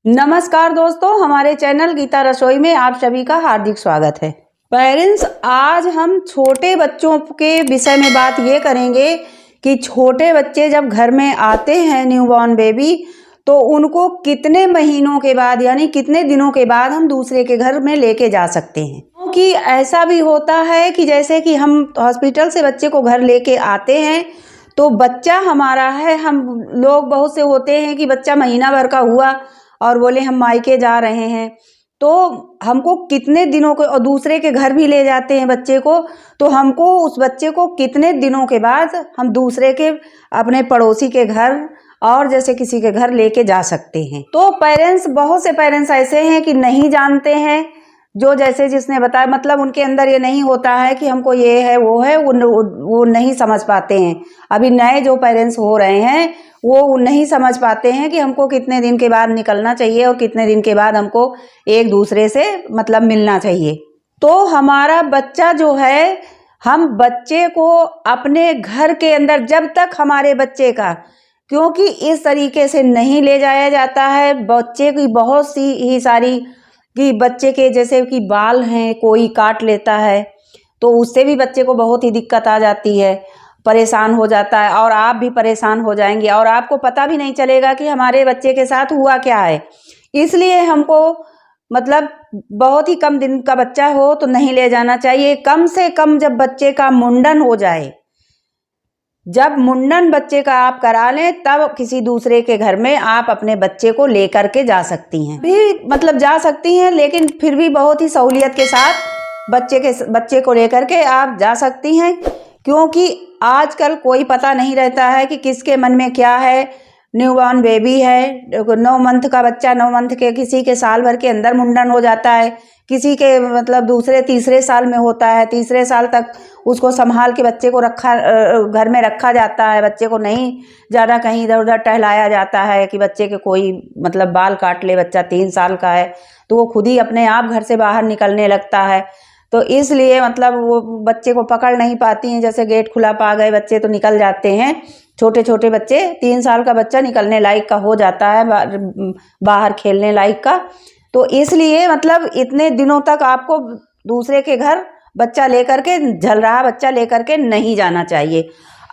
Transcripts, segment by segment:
नमस्कार दोस्तों, हमारे चैनल गीता रसोई में आप सभी का हार्दिक स्वागत है। पेरेंट्स, आज हम छोटे बच्चों के विषय में बात ये करेंगे कि छोटे बच्चे जब घर में आते हैं, न्यूबॉर्न बेबी, तो उनको कितने महीनों के बाद यानी कितने दिनों के बाद हम दूसरे के घर में लेके जा सकते हैं। क्योंकि ऐसा भी होता है कि जैसे कि हम हॉस्पिटल से बच्चे को घर लेके आते हैं तो बच्चा हमारा है, हम लोग बहुत से होते हैं कि बच्चा महीना भर का हुआ और बोले हम मायके जा रहे हैं, तो हमको कितने दिनों को और दूसरे के घर भी ले जाते हैं बच्चे को, तो हमको उस बच्चे को कितने दिनों के बाद हम दूसरे के अपने पड़ोसी के घर और जैसे किसी के घर लेके जा सकते हैं। तो पेरेंट्स, बहुत से पेरेंट्स ऐसे हैं कि नहीं जानते हैं, जो जैसे जिसने बताया, मतलब उनके अंदर ये नहीं होता है कि हमको ये है वो है, वो नहीं समझ पाते हैं। अभी नए जो पेरेंट्स हो रहे हैं वो नहीं समझ पाते हैं कि हमको कितने दिन के बाद निकलना चाहिए और कितने दिन के बाद हमको एक दूसरे से मतलब मिलना चाहिए। तो हमारा बच्चा जो है, हम बच्चे को अपने घर के अंदर जब तक हमारे बच्चे का, क्योंकि इस तरीके से नहीं ले जाया जाता है, बच्चे की बहुत सी ही सारी कि बच्चे के जैसे कि बाल हैं, कोई काट लेता है तो उससे भी बच्चे को बहुत ही दिक्कत आ जाती है, परेशान हो जाता है और आप भी परेशान हो जाएंगे और आपको पता भी नहीं चलेगा कि हमारे बच्चे के साथ हुआ क्या है। इसलिए हमको मतलब बहुत ही कम दिन का बच्चा हो तो नहीं ले जाना चाहिए। कम से कम जब बच्चे का मुंडन हो जाए, जब मुंडन बच्चे का आप करा लें, तब किसी दूसरे के घर में आप अपने बच्चे को लेकर के जा सकती हैं, भी मतलब जा सकती हैं, लेकिन फिर भी बहुत ही सहूलियत के साथ बच्चे को लेकर के आप जा सकती हैं। क्योंकि आजकल कोई पता नहीं रहता है कि किसके मन में क्या है। न्यूबॉर्न बेबी है, 9 मंथ का बच्चा, 9 मंथ के, किसी के साल भर के अंदर मुंडन हो जाता है, किसी के मतलब दूसरे तीसरे साल में होता है, तीसरे साल तक उसको संभाल के बच्चे को घर में रखा जाता है। बच्चे को नहीं ज़्यादा कहीं इधर उधर टहलाया जाता है कि बच्चे के कोई मतलब बाल काट ले। बच्चा 3 साल का है तो वो खुद ही अपने आप घर से बाहर निकलने लगता है, तो इसलिए मतलब वो बच्चे को पकड़ नहीं पाती हैं। जैसे गेट खुला पा गए बच्चे तो निकल जाते हैं। छोटे छोटे बच्चे, 3 साल का बच्चा निकलने लायक का हो जाता है, बाहर खेलने लायक का। तो इसलिए मतलब इतने दिनों तक आपको दूसरे के घर बच्चा लेकर के, झल रहा बच्चा लेकर के नहीं जाना चाहिए।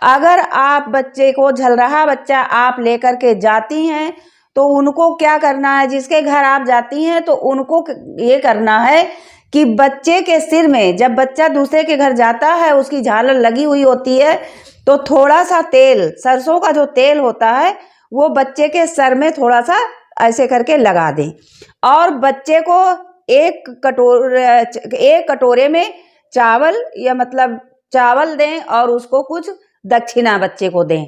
अगर आप बच्चे को, झल रहा बच्चा आप लेकर के जाती हैं, तो उनको क्या करना है, जिसके घर आप जाती हैं तो उनको ये करना है कि बच्चे के सिर में, जब बच्चा दूसरे के घर जाता है उसकी झालर लगी हुई होती है, तो थोड़ा सा तेल, सरसों का जो तेल होता है, वो बच्चे के सर में थोड़ा सा ऐसे करके लगा दें और बच्चे को एक कटोरे में चावल या मतलब चावल दें और उसको कुछ दक्षिणा बच्चे को दें।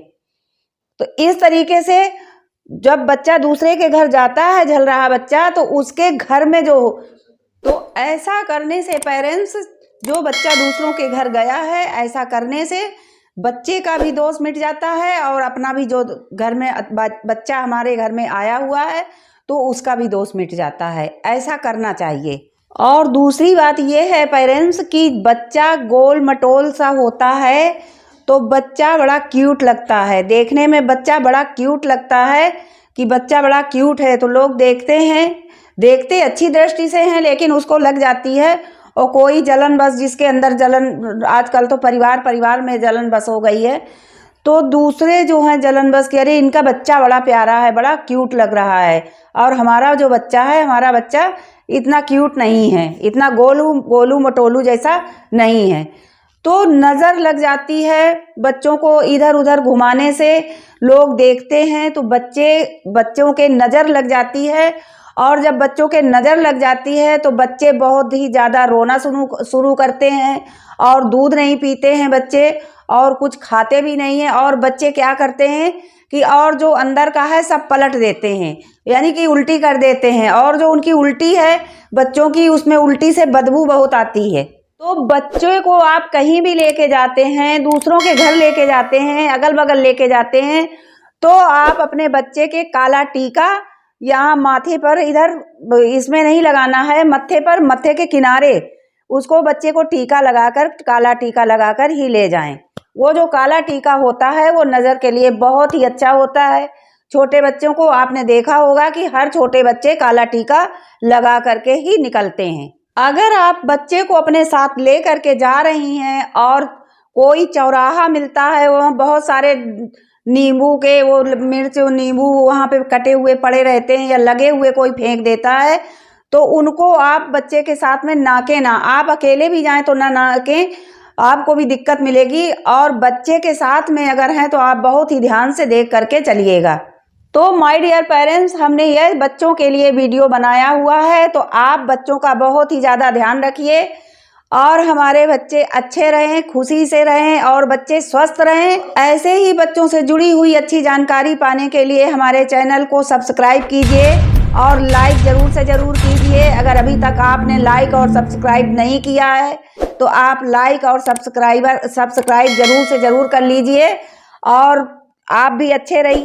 तो इस तरीके से जब बच्चा दूसरे के घर जाता है, झल रहा बच्चा, तो उसके घर में तो ऐसा करने से पेरेंट्स, जो बच्चा दूसरों के घर गया है, ऐसा करने से बच्चे का भी दोष मिट जाता है और अपना भी, जो घर में बच्चा हमारे घर में आया हुआ है तो उसका भी दोष मिट जाता है। ऐसा करना चाहिए। और दूसरी बात यह है पेरेंट्स कि बच्चा गोल मटोल सा होता है तो बच्चा बड़ा क्यूट लगता है, देखने में बच्चा बड़ा क्यूट लगता है कि बच्चा बड़ा क्यूट है, तो लोग देखते हैं, देखते अच्छी दृष्टि से हैं, लेकिन उसको लग जाती है। और कोई जलन बस, जिसके अंदर जलन, आजकल तो परिवार परिवार में जलन बस हो गई है, तो दूसरे जो हैं जलन बस कि अरे इनका बच्चा बड़ा प्यारा है, बड़ा क्यूट लग रहा है, और हमारा जो बच्चा है, हमारा बच्चा इतना क्यूट नहीं है, इतना गोलू मटोलू जैसा नहीं है। तो नज़र लग जाती है, बच्चों को इधर उधर घुमाने से लोग देखते हैं तो बच्चों के नज़र लग जाती है, और जब बच्चों के नज़र लग जाती है तो बच्चे बहुत ही ज़्यादा रोना शुरू करते हैं और दूध नहीं पीते हैं बच्चे और कुछ खाते भी नहीं हैं। और बच्चे क्या करते हैं कि और जो अंदर का है सब पलट देते हैं, यानी कि उल्टी कर देते हैं, और जो उनकी उल्टी है बच्चों की, उसमें उल्टी से बदबू बहुत आती है। तो बच्चे को आप कहीं भी लेके जाते हैं, दूसरों के घर लेके जाते हैं, अगल बगल लेके जाते हैं, तो आप अपने बच्चे के काला टीका यहाँ माथे पर, इधर इसमें नहीं लगाना है, मत्थे पर, मत्थे के किनारे उसको बच्चे को टीका लगाकर, काला टीका लगाकर ही ले जाएं। वो जो काला टीका होता है वो नज़र के लिए बहुत ही अच्छा होता है। छोटे बच्चों को आपने देखा होगा कि हर छोटे बच्चे काला टीका लगा करके ही निकलते हैं। अगर आप बच्चे को अपने साथ ले करके जा रही हैं और कोई चौराहा मिलता है, वहाँ बहुत सारे नींबू के वो मिर्च नींबू वहाँ पे कटे हुए पड़े रहते हैं या लगे हुए कोई फेंक देता है, तो उनको आप बच्चे के साथ में नाके ना। आप अकेले भी जाएं तो ना नाके, आपको भी दिक्कत मिलेगी। और बच्चे के साथ में अगर हैं तो आप बहुत ही ध्यान से देख करके चलिएगा। तो माय डियर पेरेंट्स, हमने यह बच्चों के लिए वीडियो बनाया हुआ है, तो आप बच्चों का बहुत ही ज़्यादा ध्यान रखिए और हमारे बच्चे अच्छे रहें, खुशी से रहें और बच्चे स्वस्थ रहें। ऐसे ही बच्चों से जुड़ी हुई अच्छी जानकारी पाने के लिए हमारे चैनल को सब्सक्राइब कीजिए और लाइक ज़रूर से ज़रूर कीजिए। अगर अभी तक आपने लाइक और सब्सक्राइब नहीं किया है तो आप लाइक और सब्सक्राइब ज़रूर से ज़रूर कर लीजिए और आप भी अच्छे रहिए।